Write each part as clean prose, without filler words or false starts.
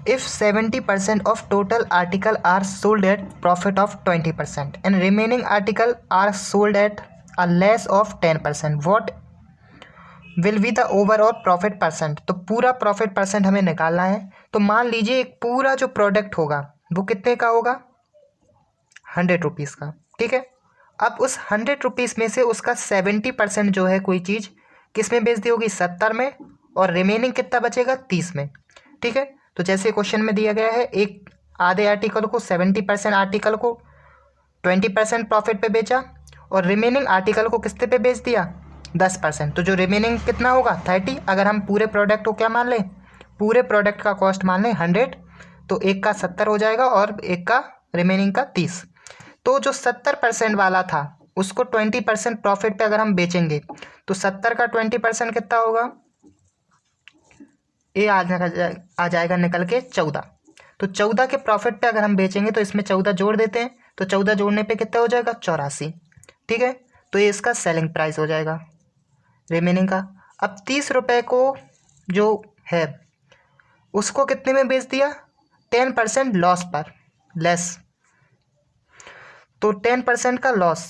if 70% of total article are sold at profit of 20% and remaining article are sold at a less of 10%, what will be the overall profit percent. तो पूरा profit percent हमें निकालना है। तो मान लीजिए एक पूरा जो प्रोडक्ट होगा वो कितने का होगा, 100 रुपीज़ का, ठीक है। अब उस 100 रुपीज़ में से उसका 70% जो है कोई चीज़ किस में बेच दी होगी, 70 में, और रिमेनिंग कितना बचेगा, 30 में, ठीक है। तो जैसे क्वेश्चन में दिया गया है, एक आधे आर्टिकल को 70% आर्टिकल को 20% प्रॉफिट पे बेचा और रिमेनिंग आर्टिकल को किसते पे बेच दिया, 10%। तो जो रिमेनिंग कितना होगा, 30। अगर हम पूरे प्रोडक्ट को क्या मान लें, पूरे प्रोडक्ट का कॉस्ट मान लें 100, तो एक का 70 हो जाएगा और एक का रिमेनिंग का 30। तो जो 70% वाला था उसको 20% प्रॉफिट पे अगर हम बेचेंगे तो 70 का 20% कितना होगा, ये आ जाएगा निकल के 14। तो 14 के प्रॉफिट पे अगर हम बेचेंगे तो इसमें 14 जोड़ देते हैं, तो 14 जोड़ने पे कितना हो जाएगा, 84, ठीक है। तो ये इसका सेलिंग प्राइस हो जाएगा रिमेनिंग का। अब 30 रुपये को जो है उसको कितने में बेच दिया, 10% लॉस पर, लेस, तो 10% का लॉस,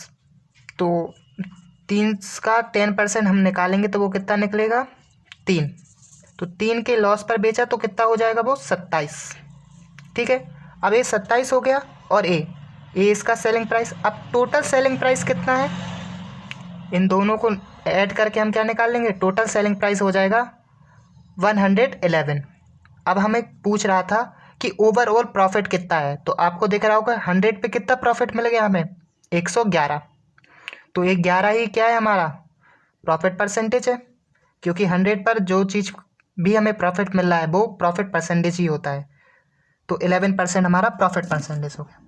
तो 3 का 10% हम निकालेंगे तो वो कितना निकलेगा, 3। तो 3 के लॉस पर बेचा तो कितना हो जाएगा वो, 27, ठीक है। अब ये 27 हो गया और ये इसका सेलिंग प्राइस। अब टोटल सेलिंग प्राइस कितना है, इन दोनों को ऐड करके हम क्या निकाल लेंगे, टोटल सेलिंग प्राइस हो जाएगा 111। अब हमें पूछ रहा था कि ओवरऑल प्रॉफिट कितना है, तो आपको दिख रहा होगा 100 पे कितना प्रॉफिट मिल गया हमें, 111। तो ये 11 ही क्या है हमारा प्रॉफिट परसेंटेज है, क्योंकि 100 पर जो चीज़ भी हमें प्रॉफिट मिल रहा है वो प्रॉफिट परसेंटेज ही होता है। तो 11% हमारा प्रॉफिट परसेंटेज हो गया।